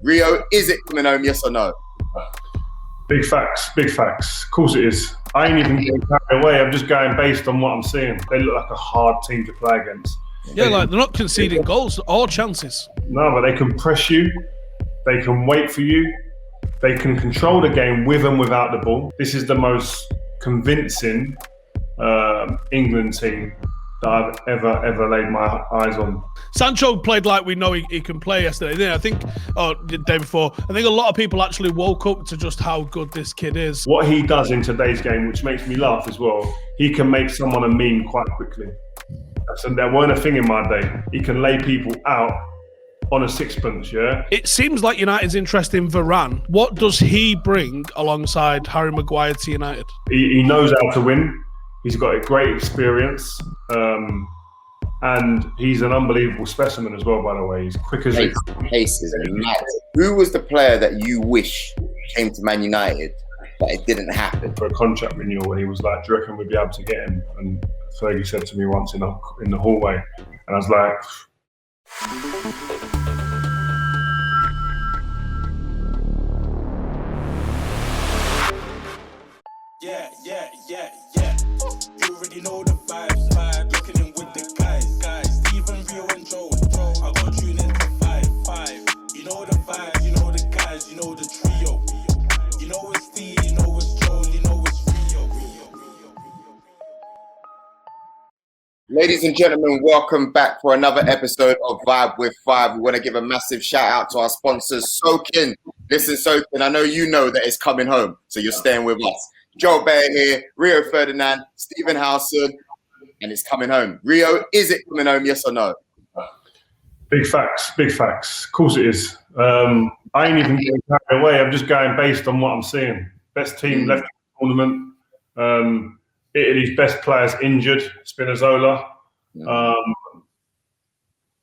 Rio, is it coming home, yes or no? Big facts, big facts. Of course it is. I ain't even getting carried away. I'm just going based on what I'm seeing. They look like a hard team to play against. Yeah, like they're not conceding goals or chances. No, but they can press you. They can wait for you. They can control the game with and without the ball. This is the most convincing England team that I've ever laid my eyes on. Sancho played like we know he can play yesterday. Then I think, the day before, I think a lot of people actually woke up to just how good this kid is. What he does in today's game, which makes me laugh as well, he can make someone a meme quite quickly. That weren't a thing in my day. He can lay people out on a sixpence, yeah? It seems like United's interest in Varane. What does he bring alongside Harry Maguire to United? He knows how to win. He's got a great experience. And he's an unbelievable specimen as well, by the way. He's quick as it. Pace is mad. Who was the player that you wish came to Man United, but it didn't happen? For a contract renewal, he was like, do you reckon we'd be able to get him? And Fergie said to me once in the hallway, and I was like, yeah. You already know the vibes. Looking in with the guys. Stephen, Rio and Joe. I got tune into 5-5. You know the vibes, you know the guys, you know the trio. You know it's Steve, you know it's Joe, you know it's Rio. Ladies and gentlemen, welcome back for another episode of Vibe with Five. We want to give a massive shout out to our sponsors, Sokin. Listen, Sokin, I know you know that it's coming home, so you're staying with us. Joe Beya here, Rio Ferdinand, Stephen Howson, and it's coming home. Rio, is it coming home, yes or no? big facts, big facts. Of course it is. I ain't even getting carried away. I'm just going based on what I'm seeing. Best team left in the tournament. Italy's best players injured, Spinazzola.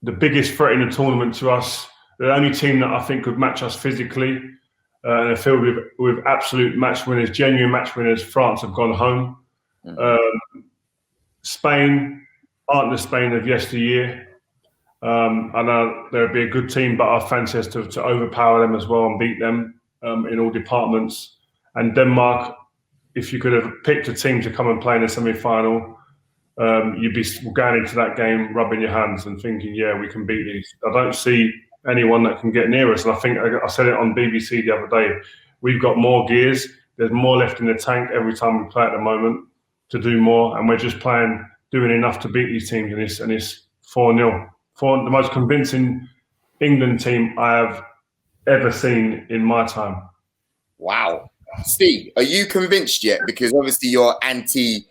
The biggest threat in the tournament to us, the only team that I think could match us physically, and I feel with absolute match winners, genuine match winners. France have gone home. Spain aren't the Spain of yesteryear. I know they'll be a good team, but I fancy us to overpower them as well and beat them in all departments. And Denmark, if you could have picked a team to come and play in the semi-final, you'd be going into that game rubbing your hands and thinking, yeah, we can beat these. I don't see anyone that can get near us. And I think I said it on BBC the other day, we've got more gears. There's more left in the tank every time we play at the moment to do more. And we're just doing enough to beat these teams. And it's 4-0. The most convincing England team I have ever seen in my time. Wow. Steve, are you convinced yet? Because obviously you're anti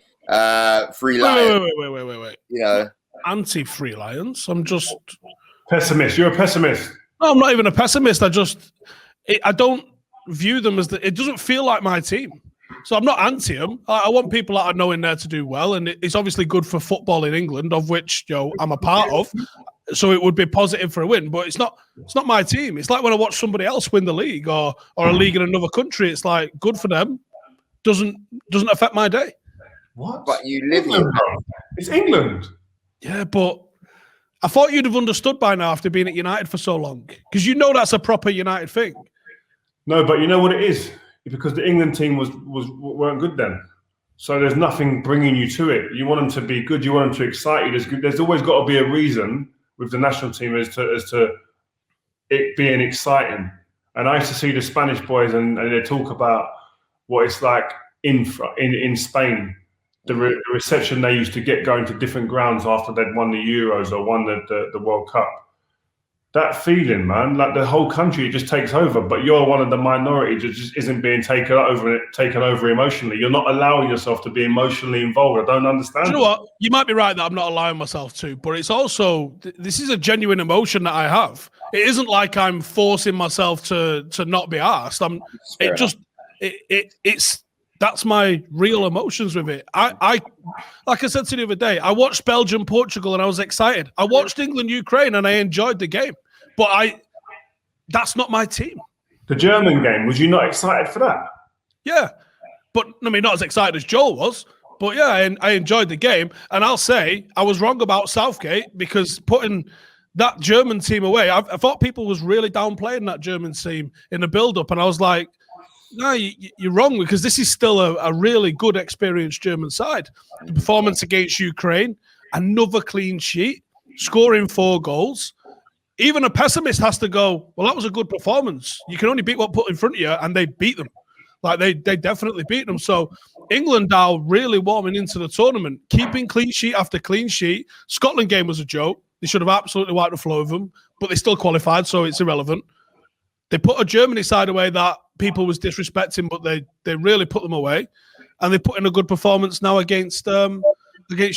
Free Lions. Wait. You know, Anti-Free Lions? I'm just... Pessimist. You're a pessimist. No, I'm not even a pessimist. I don't view them as... It doesn't feel like my team. So I'm not anti them. I want people that I know in there to do well. And it's obviously good for football in England, of which I'm a part of. So it would be positive for a win. But it's not my team. It's like when I watch somebody else win the league or a league in another country. It's like, good for them. Doesn't affect my day. What? But you live here. It's England. Yeah, but I thought you'd have understood by now after being at United for so long. Because you know that's a proper United thing. No, but you know what it is? Because the England team weren't good then. So there's nothing bringing you to it. You want them to be good. You want them to excite you. There's always got to be a reason with the national team as to it being exciting. And I used to see the Spanish boys and they talk about what it's like in Spain. The reception they used to get going to different grounds after they'd won the Euros or won the World Cup. That feeling, man, like the whole country just takes over, but you're one of the minority that just isn't being taken over emotionally. You're not allowing yourself to be emotionally involved. I don't understand. Do you know what? You might be right that I'm not allowing myself to, but it's also, this is a genuine emotion that I have. It isn't like I'm forcing myself to not be asked. That's my real emotions with it. I like I said to you the other day, I watched Belgium, Portugal, and I was excited. I watched England, Ukraine, and I enjoyed the game. But that's not my team. The German game, was you not excited for that? Yeah. But, I mean, not as excited as Joel was. But, yeah, I enjoyed the game. And I'll say I was wrong about Southgate because putting that German team away. I thought people was really downplaying that German team in the build-up, and I was like, no, you're wrong, because this is still a really good, experienced German side. The performance against Ukraine, another clean sheet, scoring 4 goals. Even a pessimist has to go, well, that was a good performance. You can only beat what put in front of you, and they beat them. Like, they definitely beat them. So England are really warming into the tournament, keeping clean sheet after clean sheet. Scotland game was a joke. They should have absolutely wiped the floor of them, but they still qualified, so it's irrelevant. They put a Germany side away that people was disrespecting, but they really put them away. And they put in a good performance now against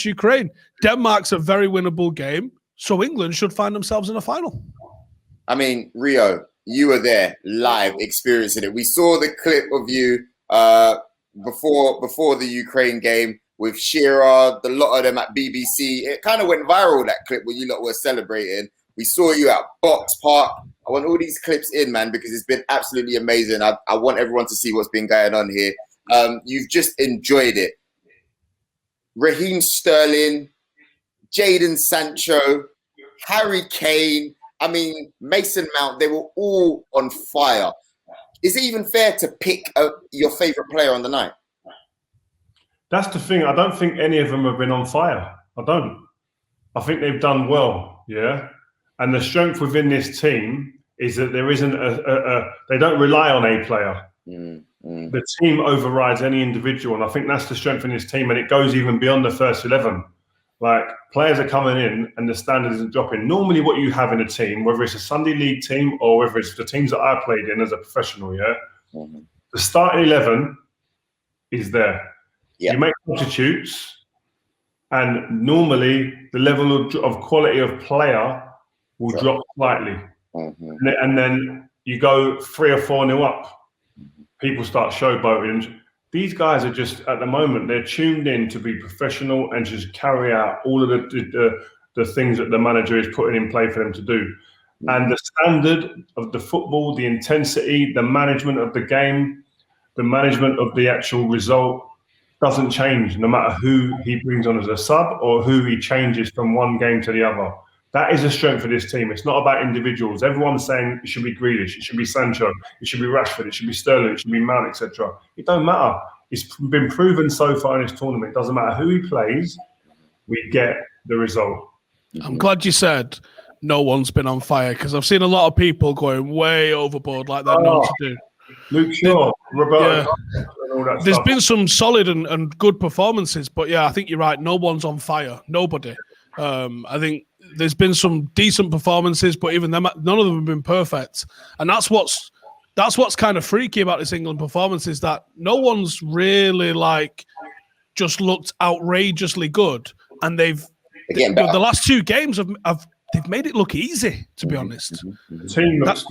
Ukraine. Denmark's a very winnable game, so England should find themselves in a final. I mean, Rio, you were there live experiencing it. We saw the clip of you before the Ukraine game with Shearer, the lot of them at BBC. It kind of went viral, that clip where you lot were celebrating. We saw you at Box Park. I want all these clips in, man, because it's been absolutely amazing. I want everyone to see what's been going on here. You've just enjoyed it. Raheem Sterling, Jadon Sancho, Harry Kane, I mean, Mason Mount, they were all on fire. Is it even fair to pick your favourite player on the night? That's the thing. I don't think any of them have been on fire. I don't. I think they've done well, yeah? And the strength within this team is that there isn't they don't rely on a player. The team overrides any individual, and I think that's the strength in this team, and it goes even beyond the first 11. Like, players are coming in and the standard isn't dropping. Normally what you have in a team, whether it's a Sunday league team or whether it's the teams that I played in as a professional, yeah, the starting 11 is there. Yeah. You make substitutes, and normally the level of quality of player will drop slightly. And then you go 3 or 4-0 up. People start showboating. These guys are just, at the moment, they're tuned in to be professional and just carry out all of the things that the manager is putting in play for them to do. And the standard of the football, the intensity, the management of the game, the management of the actual result doesn't change no matter who he brings on as a sub or who he changes from one game to the other. That is a strength of this team. It's not about individuals. Everyone's saying it should be Grealish, it should be Sancho, it should be Rashford, it should be Sterling, it should be Mount, etc. It don't matter. It's been proven so far in this tournament. It doesn't matter who he plays, we get the result. I'm glad you said no one's been on fire, because I've seen a lot of people going way overboard like they're known to do. Luke Shaw, Roberto, and all that There's stuff. been some solid and good performances, but yeah, I think you're right. No one's on fire. Nobody. I think there's been some decent performances, but even them, none of them have been perfect. And that's what's kind of freaky about this England performance, is that no one's really like just looked outrageously good. And the last 2 games they've made it look easy, to be honest. The team looks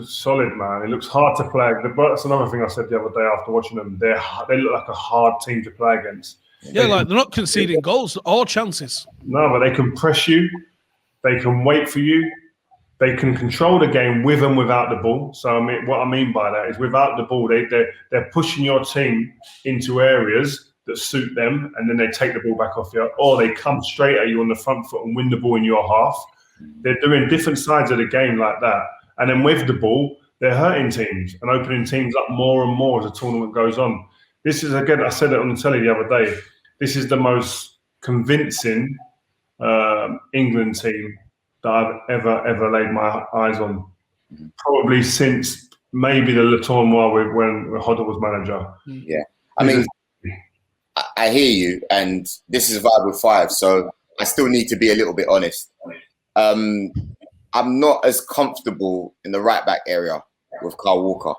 solid, man. It looks hard to play. That's another thing I said the other day after watching them. They look like a hard team to play against. Yeah, like they're not conceding goals or chances. No, but they can press you. They can wait for you. They can control the game with and without the ball. So I mean, what I mean by that is without the ball, they're pushing your team into areas that suit them, and then they take the ball back off you, or they come straight at you on the front foot and win the ball in your half. They're doing different sides of the game like that. And then with the ball, they're hurting teams and opening teams up more and more as the tournament goes on. This is, again, I said it on the telly the other day, this is the most convincing England team that I've ever laid my eyes on. Probably since maybe the tournament when Hodder was manager. Yeah. I mean, I hear you, and this is a vibe with 5, so I still need to be a little bit honest. I'm not as comfortable in the right back area with Kyle Walker.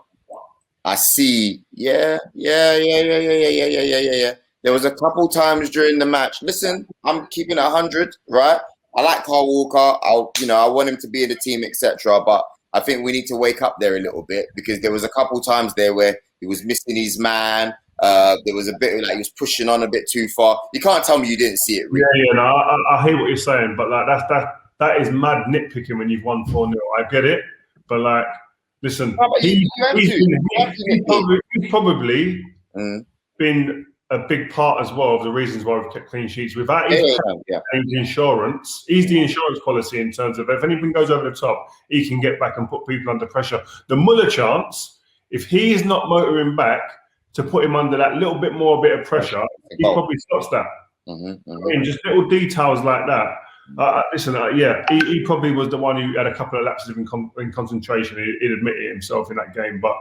I see, yeah. There was a couple times during the match. Listen, I'm keeping it 100, right? I like Kyle Walker. I want him to be in the team, etc. But I think we need to wake up there a little bit, because there was a couple times there where he was missing his man. There was a bit like he was pushing on a bit too far. You can't tell me you didn't see it. Really. Yeah. No, I hear what you're saying, but like that is mad nitpicking when you've won 4-0. I get it, but like, listen, he's probably been a big part as well of the reasons why we've kept clean sheets. Without his insurance, he's the insurance policy in terms of if anything goes over the top, he can get back and put people under pressure. The Muller chance, if he is not motoring back to put him under that little bit more bit of pressure, he probably stops that. I mean, just little details like that. He probably was the one who had a couple of lapses in concentration. He'd admitted it himself in that game, but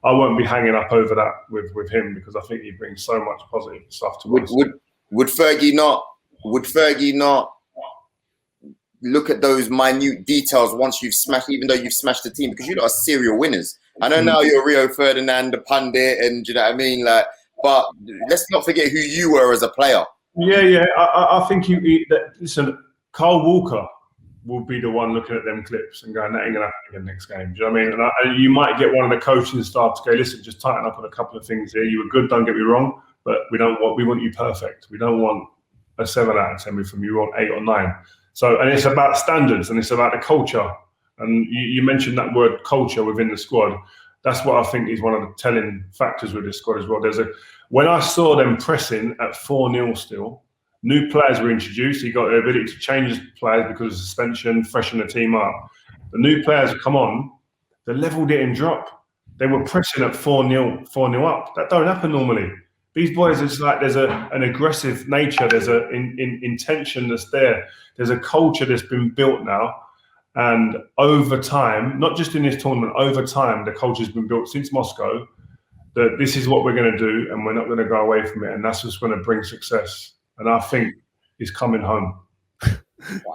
I won't be hanging up over that with him because I think he brings so much positive stuff to us. Would Fergie not look at those minute details once you've smashed, even though you've smashed the team, because you lot are serial winners. I know now you're Rio Ferdinand, the pundit, and do you know what I mean? Like, but let's not forget who you were as a player. Yeah. I think listen, Carl Walker will be the one looking at them clips and going, that ain't gonna happen again next game. Do you know what I mean? And you might get one of the coaching staff to go, listen, just tighten up on a couple of things here. You were good, don't get me wrong, but we want you perfect. We don't want a 7 out of 10 from you, we want 8 or 9. So, and it's about standards and it's about the culture. And you mentioned that word culture within the squad. That's what I think is one of the telling factors with this squad as well. When I saw them pressing at 4-0 still, new players were introduced. He got the ability to change players because of suspension, freshen the team up. The new players have come on, the level didn't drop. They were pressing at 4-0 up. That don't happen normally. These boys, it's like there's an aggressive nature. There's an intention that's there. There's a culture that's been built now. And over time, not just in this tournament, over time, the culture's been built since Moscow that this is what we're going to do and we're not going to go away from it. And that's what's going to bring success. And I think it's coming home.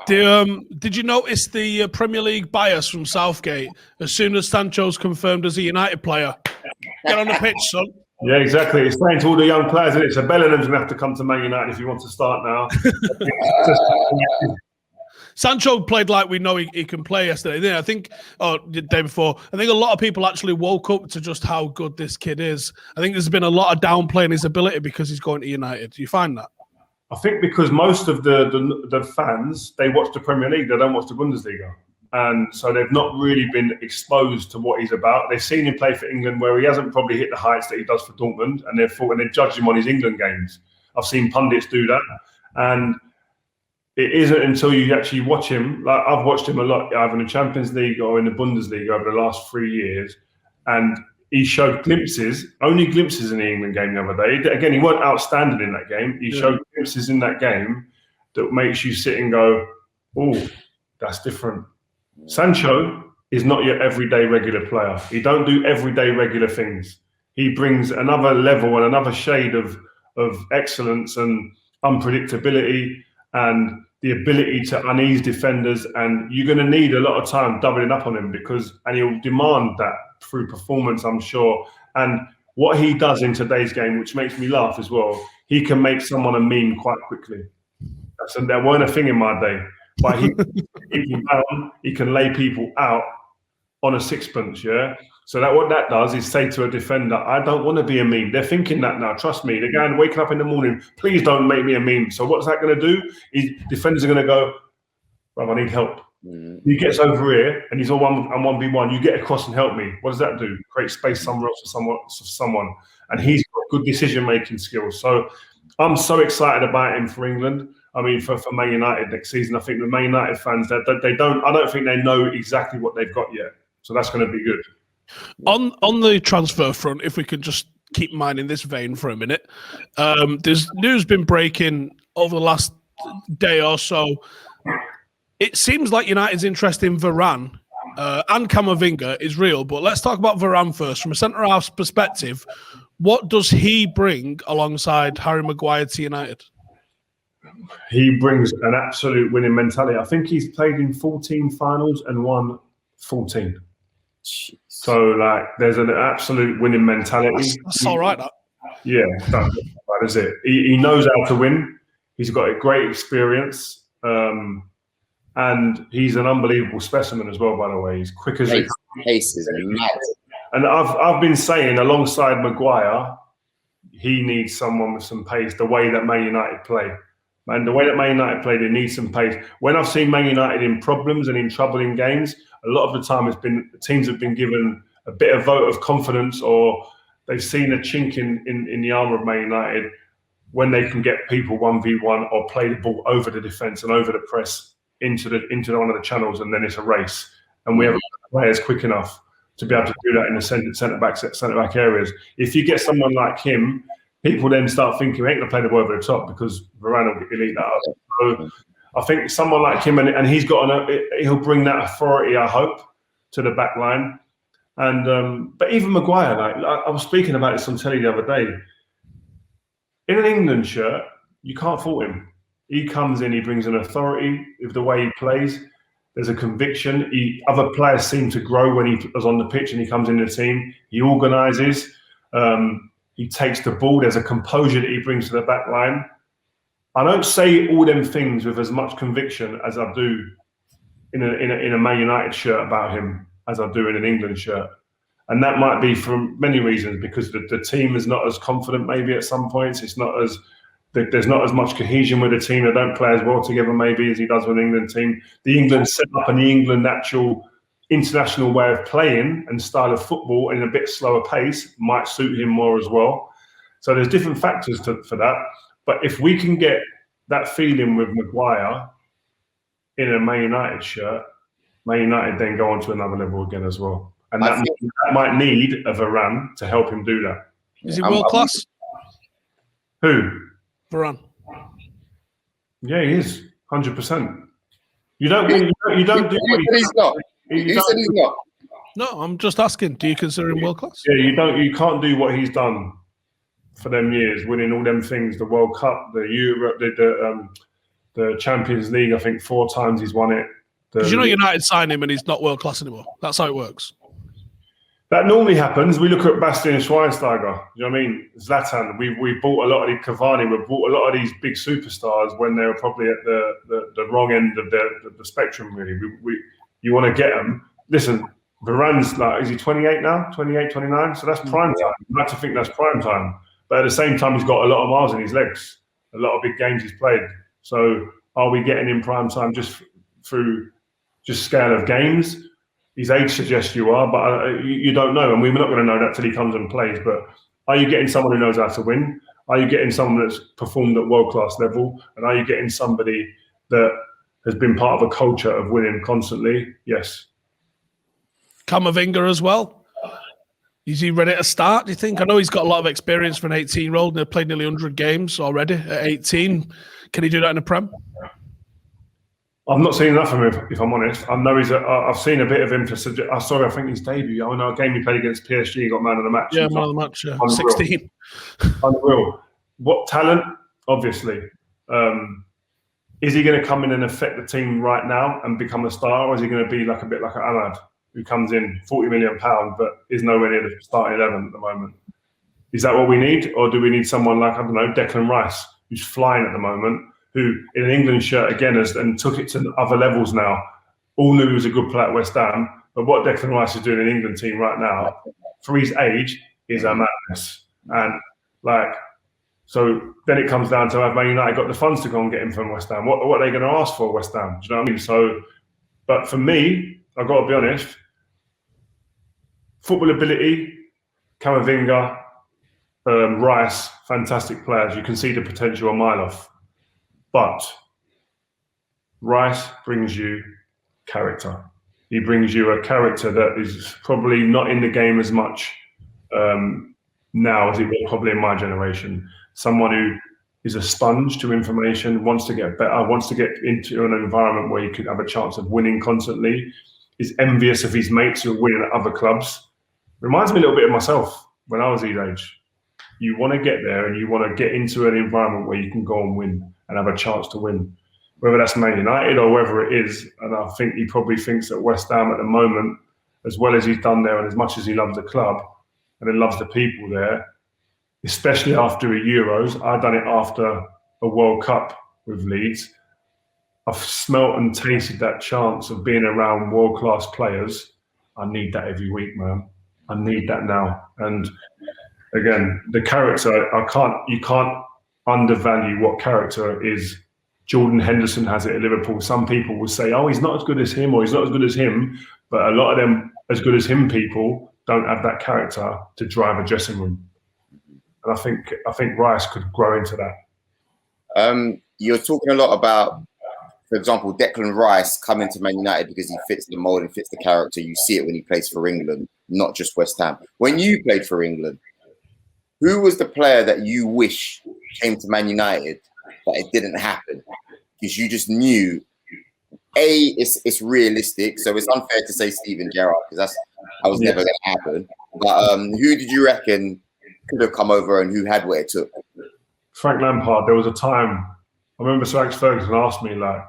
Did you notice the Premier League bias from Southgate? As soon as Sancho's confirmed as a United player, get on the pitch, son. Yeah, exactly. It's saying to all the young players, isn't it? So Bellingham's going to have to come to Man United if he wants to start now. Sancho played like we know he can play yesterday. I think, the day before, I think a lot of people actually woke up to just how good this kid is. I think there's been a lot of downplaying his ability because he's going to United. Do you find that? I think because most of the fans, they watch the Premier League, they don't watch the Bundesliga. And so they've not really been exposed to what he's about. They've seen him play for England where he hasn't probably hit the heights that he does for Dortmund, and they've judged him on his England games. I've seen pundits do that. And it isn't until you actually watch him, like I've watched him a lot, either in the Champions League or in the Bundesliga over the last 3 years, and he showed only glimpses in the England game the other day. Again, he wasn't outstanding in that game. He showed glimpses in that game that makes you sit and go, oh, that's different. Sancho is not your everyday regular player. He don't do everyday regular things. He brings another level and another shade of excellence and unpredictability and the ability to unease defenders. And you're going to need a lot of time doubling up on him and he'll demand that through performance, I'm sure. And what he does in today's game, which makes me laugh as well, he can make someone a meme quite quickly. That weren't a thing in my day. But he can lay people out on a sixpence, yeah? So what that does is say to a defender, I don't want to be a meme. They're thinking that now, trust me. They're going, waking up in the morning, please don't make me a meme. So what's that going to do? Defenders are going to go, I need help. He gets over here and he's on 1v1. You get across and help me. What does that do? Create space somewhere else for someone. And he's got good decision-making skills. So I'm so excited about him for England. I mean, for Man United next season, I think the Man United fans, I don't think they know exactly what they've got yet. So that's going to be good. On the transfer front, if we could just keep in mind in this vein for a minute, there's news been breaking over the last day or so. It seems like United's interest in Varane and Camavinga is real, but let's talk about Varane first. From a centre-half's perspective, what does he bring alongside Harry Maguire to United? He brings an absolute winning mentality. I think he's played in 14 finals and won 14. Jeez. So, like, there's an absolute winning mentality. That's all right, that. Yeah, that is it. He knows how to win. He's got a great experience. And he's an unbelievable specimen as well, by the way. He's quick as pace is mad. And I've been saying, alongside Maguire, he needs someone with some pace, the way that Man United play. And the way that Man United play, they need some pace. When I've seen Man United in problems and in trouble in games, a lot of the time teams have been given a bit of vote of confidence, or they've seen a chink in the armour of Man United. when they can get people 1v1 or play the ball over the defence and over the press into one of the channels, and then it's a race. And we have players quick enough to be able to do that in the centre back areas. If you get someone like him, people then start thinking, we ain't going to play the ball over the top because Varane will elite that up. So I think someone like him, and he's got he'll bring that authority, I hope, to the back line. And but even Maguire, like I was speaking about this on telly the other day. In an England shirt, you can't fault him. He comes in, he brings an authority with the way he plays. There's a conviction. Other players seem to grow when he was on the pitch and he comes in the team. He organises. He takes the ball. There's a composure that he brings to the back line. I don't say all them things with as much conviction as I do in a Man United shirt about him as I do in an England shirt. And that might be for many reasons, because the team is not as confident maybe at some points. It's not as there's not as much cohesion with the team. They don't play as well together maybe as he does with the England team. The England setup and the England actual international way of playing and style of football in a bit slower pace might suit him more as well. So there's different factors for that. But if we can get that feeling with Maguire in a Man United shirt, Man United then go on to another level again as well. And that might need a Varane to help him do that. Is he world class? Who? Varane. Yeah, he is 100%. You don't do what he's not. You said he's not. No, I'm just asking. Do you consider him world class? Yeah, you can't do what he's done for them years, winning all them things, the World Cup, the Europe, the Champions League. I think 4 times he's won it. Because United signed him and he's not world class anymore. That's how it works. That normally happens. We look at Bastian Schweinsteiger. You know what I mean? Zlatan. We bought a lot of the Cavani. We bought a lot of these big superstars when they were probably at the wrong end of the spectrum. Really, you want to get them. Listen, Varane's like, is he 28 now? 28, 29? So that's prime time. You like to think that's prime time. But at the same time, he's got a lot of miles in his legs. A lot of big games he's played. So are we getting in prime time just through scale of games? His age suggests you are, but you don't know. And we're not going to know that till he comes and plays. But are you getting someone who knows how to win? Are you getting someone that's performed at world-class level? And are you getting somebody that has been part of a culture of winning constantly? Yes. Camavinga as well. Is he ready to start, do you think? I know he's got a lot of experience for an 18-year-old and they've played nearly 100 games already at 18. Can he do that in the Prem? I've not seen enough of him, if I'm honest. I know I've seen a bit of him. I think his debut. I know a game he played against PSG, he got man of the match. Yeah, man of the match. Yeah. 16. Unreal. What talent? Obviously. Is he going to come in and affect the team right now and become a star, or is he going to be a bit like an Ahmad, who comes in £40 million but is nowhere near the starting 11 at the moment? Is that what we need, or do we need someone like, I don't know, Declan Rice, who's flying at the moment, who in an England shirt again and took it to other levels now? All knew he was a good player at West Ham, but what Declan Rice is doing in the England team right now, for his age, is a madness. And so then it comes down to, have Man United got the funds to go and get him from West Ham? What are they going to ask for, West Ham? Do you know what I mean? So, but for me, I've got to be honest, football ability, Camavinga, Rice, fantastic players. You can see the potential a mile off. But Rice brings you character. He brings you a character that is probably not in the game as much now as it was probably in my generation. Someone who is a sponge to information, wants to get better, wants to get into an environment where you could have a chance of winning constantly, is envious of his mates who are winning at other clubs. Reminds me a little bit of myself when I was his age. You want to get there and you want to get into an environment where you can go and win and have a chance to win, whether that's Man United or wherever it is. And I think he probably thinks that West Ham at the moment, as well as he's done there and as much as he loves the club and he loves the people there, especially after a Euros, I've done it after a World Cup with Leeds. I've smelt and tasted that chance of being around world-class players. I need that every week, man. I need that now. And again, the character, you can't undervalue what character is. Jordan Henderson has it at Liverpool. Some people will say, oh, he's not as good as him or he's not as good as him. But a lot of them as good as him people don't have that character to drive a dressing room. And I think Rice could grow into that. You're talking a lot about, for example, Declan Rice coming to Man United because he fits the mold and fits the character. You see it when he plays for England, not just West Ham. When you played for England, who was the player that you wish came to Man United but it didn't happen? Because you just knew, it's realistic, so it's unfair to say Steven Gerrard because that was never going to happen. But who did you reckon could have come over and who had what it took? Frank Lampard. There was a time I remember Sir Alex Ferguson asked me like,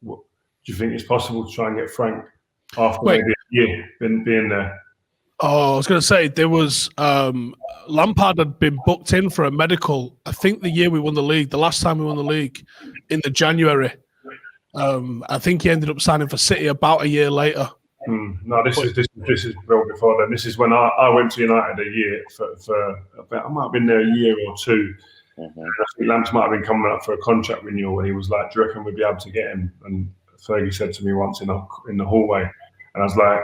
"Do you think it's possible to try and get Frank after maybe a year being there?" Oh, I was going to say there was Lampard had been booked in for a medical. I think the year we won the league, the last time we won the league, in the January. I think he ended up signing for City about a year later. No, this is well before then. This is when I went to United a year for I might have been there a year or two. Mm-hmm. And I think Lamps might have been coming up for a contract renewal, and he was like, "Do you reckon we'd be able to get him?" And Fergie said to me once in the hallway, and I was like,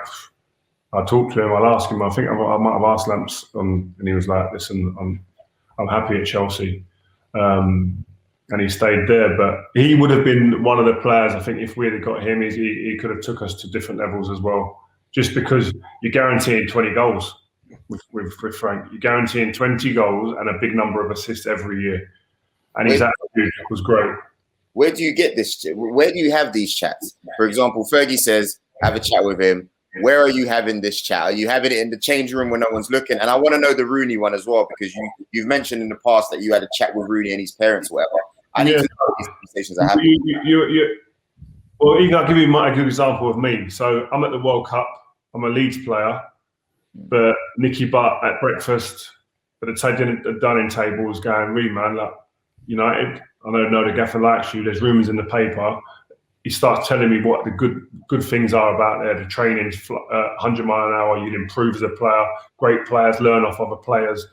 I talked to him, I'll ask him. I think I might have asked Lamps, and he was like, "Listen, I'm happy at Chelsea," and he stayed there. But he would have been one of the players. I think if we had got him, he could have took us to different levels as well. Just because you're guaranteeing 20 goals with Frank, you're guaranteeing 20 goals and a big number of assists every year, and his attitude was great. Where do you get this? Where do you have these chats? For example, Fergie says, "Have a chat with him." Where are you having this chat? Are you having it in the changing room when no one's looking? And I want to know the Rooney one as well, because you've mentioned in the past that you had a chat with Rooney and his parents or whatever. I need to know if these conversations are happening. Well, I'll give you a good example of me. So I'm at the World Cup. I'm a Leeds player, but Nicky Butt at breakfast at the dining table was going, "Reed, man, like United, I know the gaffer likes you. There's rumours in the paper." He starts telling me what the good things are about there. The training's 100 mile an hour. You'd improve as a player. Great players learn off other players.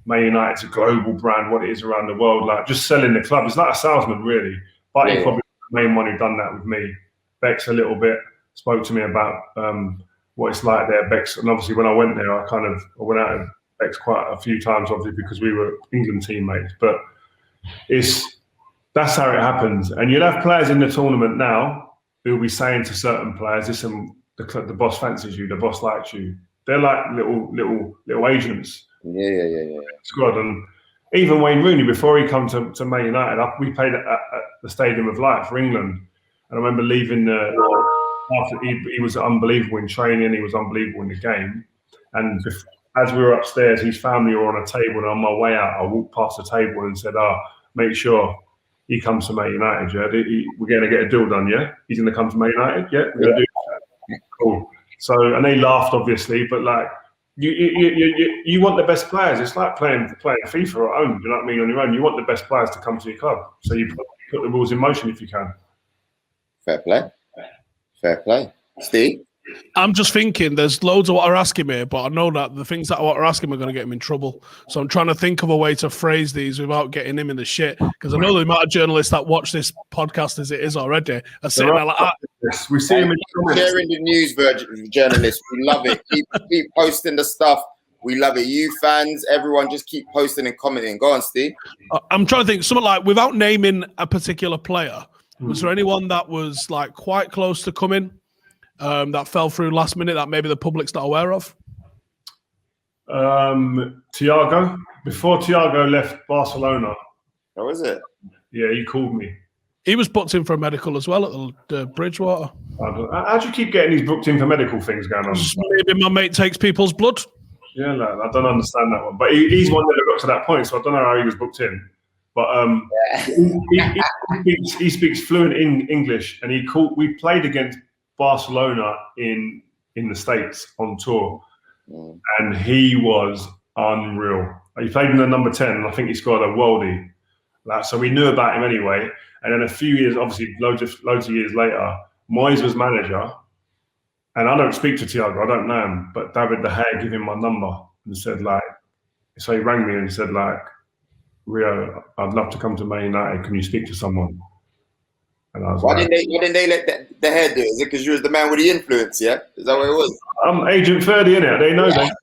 Man United's a global brand, what it is around the world. Like just selling the club. It's like a salesman, really. But he's probably the main one who done that with me. Bex a little bit spoke to me about what it's like there. Bex, and obviously when I went there, I went out with Bex quite a few times, obviously because we were England teammates. But that's how it happens. And you'll have players in the tournament now who'll be saying to certain players, "Listen, the boss fancies you, the boss likes you." They're like little agents. Yeah. Squad. And even Wayne Rooney, before he come to Man United, we played at the Stadium of Light for England. And I remember leaving after he was unbelievable in training, he was unbelievable in the game. And as we were upstairs, his family were on a table, and on my way out, I walked past the table and said, "Make sure he comes to Man United, yeah? We're going to get a deal done, yeah? He's going to come to Man United, yeah? We're going to do that." Cool. So, and they laughed, obviously, but like, you want the best players. It's like playing FIFA at home, do you know what I mean, on your own. You want the best players to come to your club. So you put the rules in motion if you can. Fair play. Steve? I'm just thinking there's loads of what are asking me, but I know that the things that what are asking me are going to get him in trouble. So I'm trying to think of a way to phrase these without getting him in the shit. Because I know the amount of journalists that watch this podcast as it is already are sitting there like, we see him in sharing the news, journalists. We love it. Keep posting the stuff. We love it. You fans, everyone, just keep posting and commenting. Go on, Steve. I'm trying to think something like, without naming a particular player, was there anyone that was like quite close to coming? That fell through last minute that maybe the public's not aware of? Thiago. Before Thiago left Barcelona. How is it? Yeah, he called me. He was booked in for a medical as well at the Bridgewater. How do you keep getting these booked in for medical things going on? Maybe my mate takes people's blood. Yeah, no, I don't understand that one. But he's one that got to that point, so I don't know how he was booked in. But he speaks fluent in English, and we played against Barcelona in the States on tour, and he was unreal. He played in the number 10, and I think he scored a worldie. So we knew about him anyway. And then a few years, obviously loads of years later, Moyes was manager, and I don't speak to Thiago, I don't know him, but David De Gea gave him my number and said so he rang me and said "Rio, I'd love to come to Man United. Can you speak to someone?" And I was why didn't they let the head do it? Is it because you was the man with the influence, yeah? Is that what it was? I'm Agent 30, innit? They know that.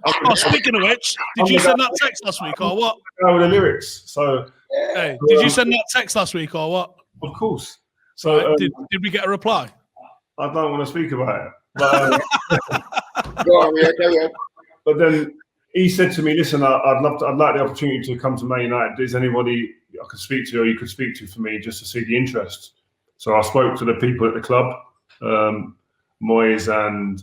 Oh, speaking of which, did you send that text last week or what? With the lyrics. So, hey, did you send that text last week or what? Of course. So, right. Did we get a reply? I don't want to speak about it. But, Go on, yeah. But then he said to me, "Listen, I'd like the opportunity to come to Man United. Is anybody I could speak to, or you could speak to for me, just to see the interest?" So I spoke to the people at the club, Moyes and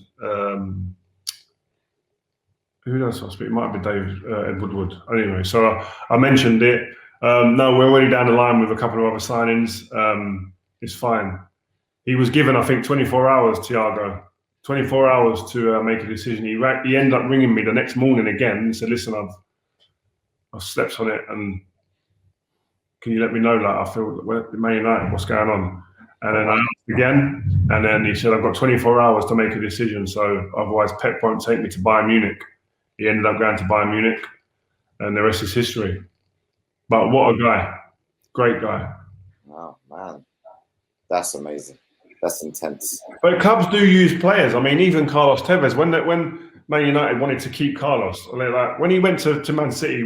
who else I speak? It might be Dave Ed Woodward. Anyway, so I mentioned it. No, we're already down the line with a couple of other signings. It's fine. He was given, I think, 24 hours, Thiago. 24 hours to make a decision. He ended up ringing me the next morning again and said, "Listen, I've slept on it, and can you let me know? Like, I feel Man United, what's going on?" And then I asked again, and then he said, "I've got 24 hours to make a decision. So otherwise, Pep won't take me to Bayern Munich." He ended up going to Bayern Munich, and the rest is history. But what a guy! Great guy. Oh man, that's amazing. That's intense. But clubs do use players. I mean, even Carlos Tevez, when Man United wanted to keep Carlos, like when he went to Man City,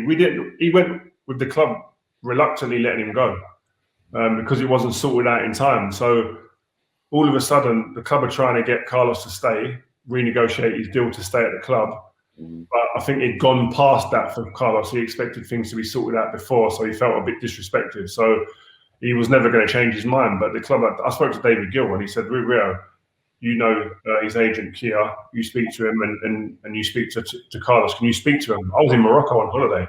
he went with the club reluctantly letting him go because it wasn't sorted out in time. So all of a sudden, the club are trying to get Carlos to stay, renegotiate his deal to stay at the club. But I think he'd gone past that for Carlos. He expected things to be sorted out before, so he felt a bit disrespected. So he was never going to change his mind. But the club, I spoke to David Gill and he said, "Rio, you know his agent Kia. You speak to him and you speak to Carlos. Can you speak to him?" I was in Morocco on holiday,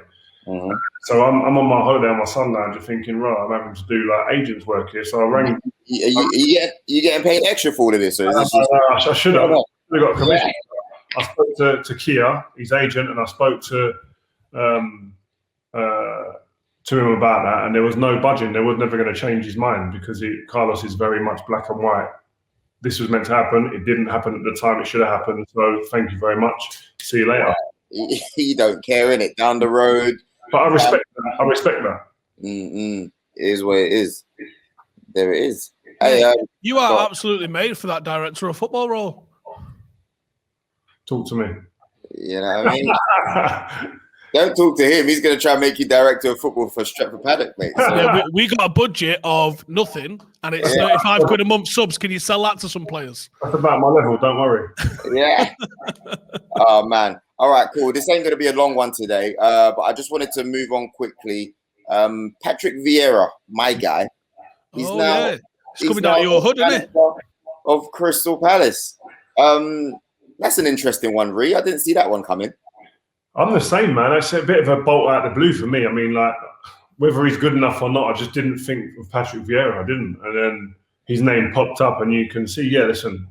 so I'm on my holiday on my sun lounger thinking, right, I'm having to do like agents work here. So I rang. You getting paid extra for all of this? Or is this I should have. I got a commission. I spoke to Kia, his agent, and I spoke to him about that, and there was no budging. They were never going to change his mind because Carlos is very much black and white. This was meant to happen. It didn't happen at the time it should have happened. So thank you very much. See you later. He don't care, innit? Down the road. But I respect that. I respect that. It is what it is. There it is. Hey, you are absolutely made for that director of football role. Talk to me. You know what I mean? Don't talk to him. He's going to try and make you director of football for Stretford Paddock, mate. So. Yeah, we got a budget of nothing, and it's 35 quid a month subs. Can you sell that to some players? That's about my level. Don't worry. Yeah. Oh, man. All right, cool. This ain't going to be a long one today, but I just wanted to move on quickly. Patrick Vieira, my guy. He's coming down your hood, isn't it? Of Crystal Palace. That's an interesting one, Ree. I didn't see that one coming. I'm the same, man. It's a bit of a bolt out of the blue for me. I mean, like, whether he's good enough or not, I just didn't think of Patrick Vieira. I didn't. And then his name popped up, and you can see, listen,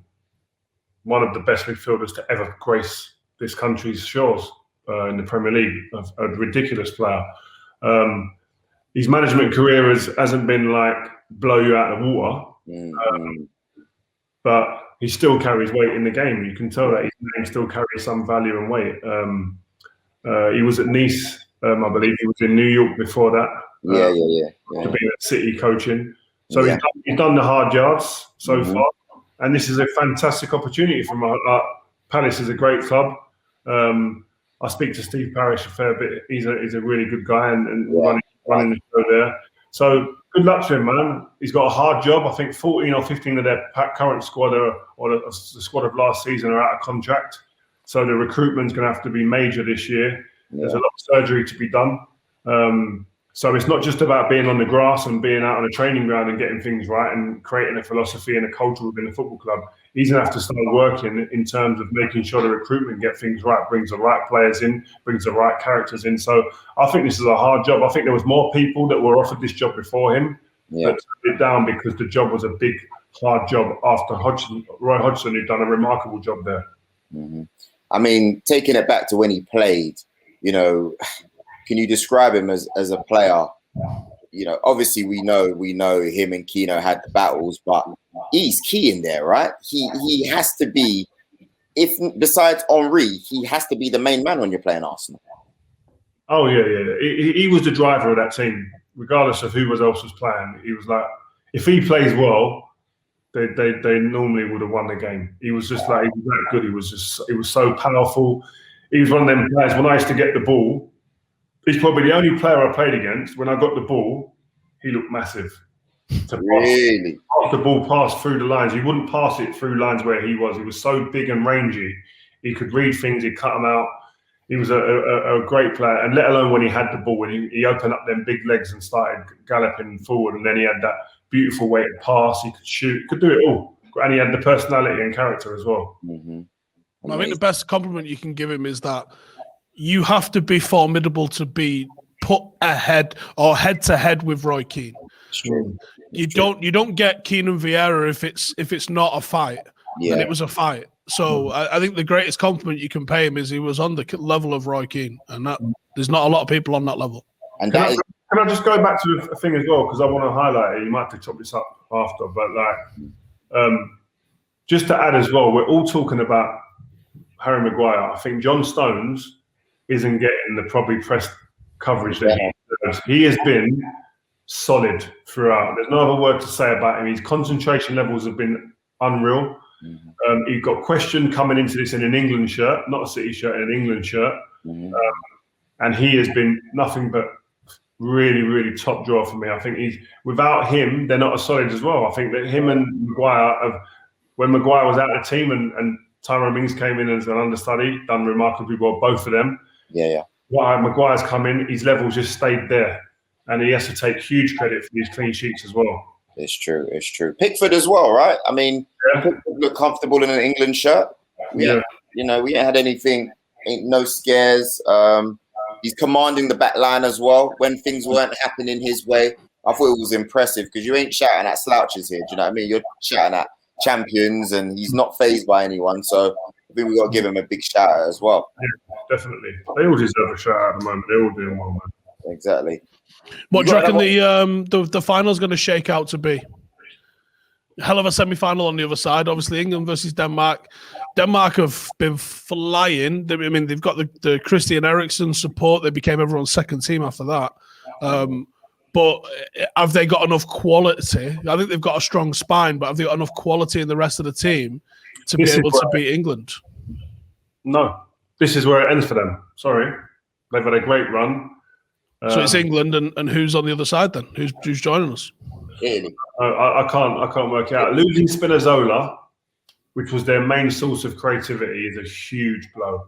one of the best midfielders to ever grace this country's shores in the Premier League. A ridiculous player. His management career hasn't been like blow you out of the water. But he still carries weight in the game. You can tell that his name still carries some value and weight. He was at Nice, I believe. He was in New York before that. To be at City coaching. So he's done the hard yards so far. And this is a fantastic opportunity for him. Palace is a great club. I speak to Steve Parish a fair bit. He's a really good guy and running the show there. So good luck to him, man. He's got a hard job. I think 14 or 15 of their current squad or the squad of last season are out of contract. So the recruitment's going to have to be major this year. There's a lot of surgery to be done. So it's not just about being on the grass and being out on a training ground and getting things right and creating a philosophy and a culture within the football club. He's going to have to start working in terms of making sure the recruitment get things right, brings the right players in, brings the right characters in. So I think this is a hard job. I think there was more people that were offered this job before him that turned it down because the job was a big, hard job after Roy Hodgson, who'd done a remarkable job there. I mean, taking it back to when he played, can you describe him as a player? Obviously we know him and Keno had the battles, but he's key in there, right? He has to be, if besides Henry, he has to be the main man when you're playing Arsenal. Oh yeah. He was the driver of that team, regardless of who else was playing. He was like, if he plays well, they normally would have won the game. He was just like, he was that good. He was so powerful. he was one of them players. When I used to get the ball, he's probably the only player I played against. When I got the ball, he looked massive. Really? Pass the ball passed through the lines. He wouldn't pass it through lines where he was. He was so big and rangy. He could read things. He'd cut them out. He was a great player. And let alone when he had the ball, when he opened up them big legs and started galloping forward. And then he had that beautiful way to pass. He could shoot. He could do it all. And he had the personality and character as well. Mm-hmm. I think the best compliment you can give him is that you have to be formidable to be put ahead or head to head with Roy Keane. True. You don't get Keane and Vieira if it's not a fight. And it was a fight. So I think the greatest compliment you can pay him is he was on the level of Roy Keane, and that there's not a lot of people on that level. And can I just go back to a thing as well, because I want to highlight it. You might have to chop this up after, but just to add as well, we're all talking about Harry Maguire. I think John Stones isn't getting the probably press coverage that he deserves. He has been solid throughout. There's no other word to say about him. His concentration levels have been unreal. He got questioned coming into this in an England shirt, not a City shirt, in an England shirt. And he has been nothing but really, really top drawer for me. I think without him, they're not as solid as well. I think that him and Maguire, when Maguire was out of the team and Tyrone Mings came in as an understudy, done remarkably well, both of them. While Maguire's come in, his levels just stayed there. And he has to take huge credit for these clean sheets as well. It's true. Pickford as well, right? I mean, Pickford looked comfortable in an England shirt. We ain't had anything, ain't no scares. He's commanding the back line as well when things weren't happening his way. I thought it was impressive because you ain't shouting at slouches here. Do you know what I mean? You're shouting at champions, and he's not fazed by anyone. So I think we got to give him a big shout out as well. Yeah, definitely. They all deserve a shout out at the moment. They're all doing well, man. Exactly. What do you reckon the final's going to shake out to be? Hell of a semi-final on the other side. Obviously, England versus Denmark. Denmark have been flying. I mean, they've got the Christian Eriksen support. They became everyone's second team after that. But have they got enough quality? I think they've got a strong spine, but have they got enough quality in the rest of the team to be able to beat England? No. This is where it ends for them. Sorry. They've had a great run. So it's England, and who's on the other side then? Who's joining us? I can't work it out. Losing Spinazzola, which was their main source of creativity, is a huge blow.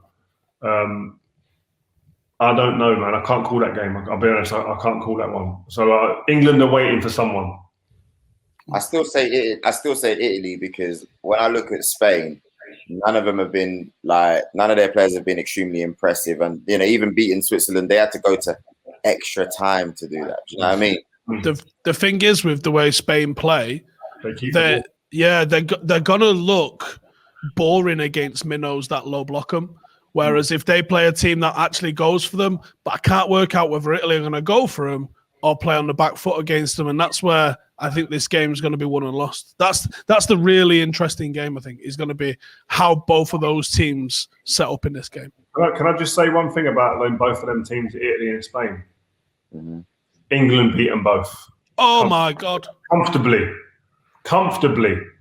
I don't know, man. I can't call that game. I'll be honest. I can't call that one. So England are waiting for someone. I still say Italy because when I look at Spain, none of their players have been extremely impressive, and even beating Switzerland, they had to go to extra time to do that. Do you know what I mean? The thing is with the way Spain play, they're gonna look boring against minnows that low block them. Whereas if they play a team that actually goes for them, but I can't work out whether Italy are going to go for them or play on the back foot against them, and that's where I think this game is going to be won and lost. That's the really interesting game. I think is going to be how both of those teams set up in this game. Can I just say one thing about both of them teams, Italy and Spain? England beat them both. Oh my God! Comfortably,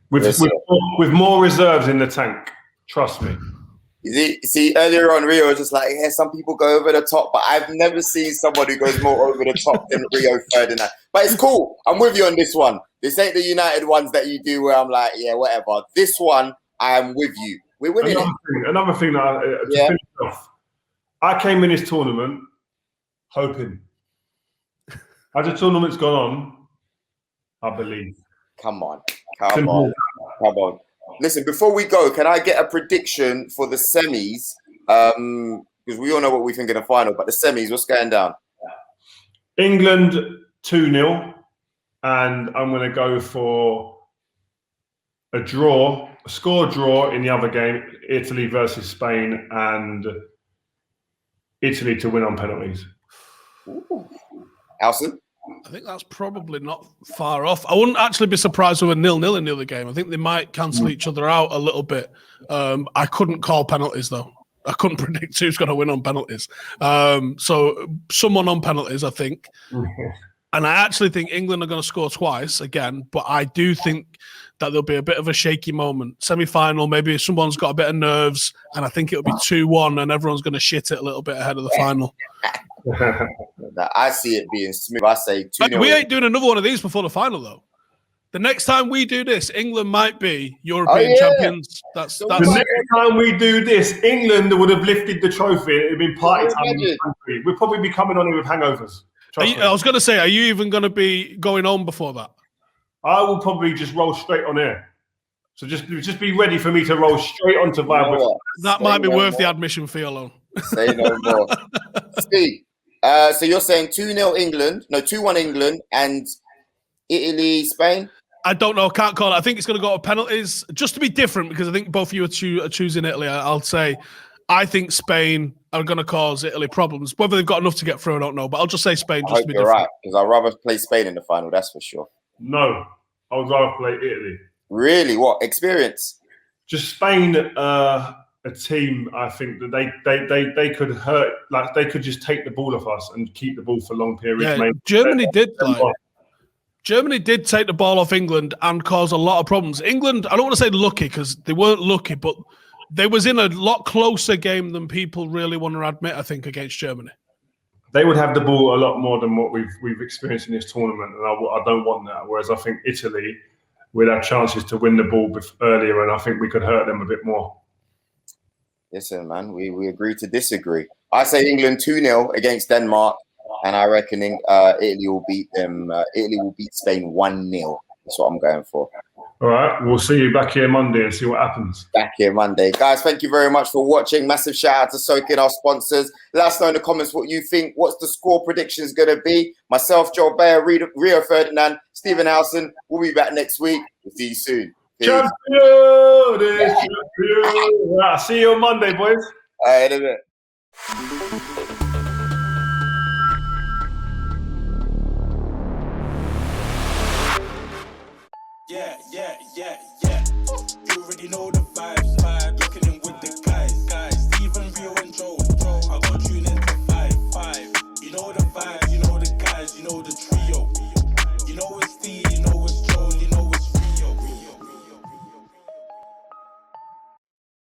with more reserves in the tank. Trust me. See, earlier on, Rio was just like, yeah, some people go over the top, but I've never seen someone who goes more over the top than Rio Ferdinand. But it's cool. I'm with you on this one. This ain't the United ones that you do where I'm like, yeah, whatever. This one, I am with you. We're winning Another thing that to finish off, I came in this tournament hoping. As the tournament's gone on, I believe. Come on. Listen, before we go, can I get a prediction for the semis? Because we all know what we think in the final, but the semis, what's going down? England 2-0, and I'm going to go for a score draw in the other game, Italy versus Spain, and Italy to win on penalties. Howson? I think that's probably not far off. I wouldn't actually be surprised with a 0-0 in the other game. I think they might cancel each other out a little bit. I couldn't call penalties, though. I couldn't predict who's going to win on penalties. So someone on penalties, I think. And I actually think England are going to score twice again, but I do think that there'll be a bit of a shaky moment. Semi-final, maybe someone's got a bit of nerves, and I think it'll be 2-1, and everyone's going to shit it a little bit ahead of the final. I see it being smooth. I say 2-0. We ain't doing another one of these before the final, though. The next time we do this, England might be European champions. That's the next time we do this, England would have lifted the trophy. It would have been party time in the country. We'll probably be coming on here with hangovers. I was going to say, are you even going to be going on before that? I will probably just roll straight on air. So just be ready for me to roll straight onto Vibe. That might be worth the admission fee alone. Say no more. Steve, so you're saying 2-0 England, no, 2-1 England and Italy, Spain? I don't know. Can't call it. I think it's going to go to penalties. Just to be different, because I think both of you are choosing Italy. I'll say I think Spain are going to cause Italy problems. Whether they've got enough to get through, I don't know. But I'll just say Spain just to be different. Right, because I'd rather play Spain in the final, that's for sure. No, I would rather play Italy. Really? What? Experience? Just Spain, a team, I think that they could hurt, like they could just take the ball off us and keep the ball for long periods. Yeah, Germany did Germany did take the ball off England and cause a lot of problems. England, I don't want to say lucky because they weren't lucky, but they was in a lot closer game than people really want to admit, I think, against Germany. They would have the ball a lot more than what we've experienced in this tournament, and I don't want that. Whereas I think Italy, we'd have chances to win the ball earlier, and I think we could hurt them a bit more. Listen, man, we agree to disagree. I say England 2-0 against Denmark. And I reckon Italy will beat them. Italy will beat Spain 1-0. That's what I'm going for. All right. We'll see you back here Monday and see what happens. Back here Monday. Guys, thank you very much for watching. Massive shout out to Sokin, our sponsors. Let us know in the comments what you think. What's the score predictions going to be? Myself, Joe Beya, Rio Ferdinand, Stephen Howson. We'll be back next week. We'll see you soon. Champion! Right, see you on Monday, boys. All right, in a bit. Yeah. You already know the vibes.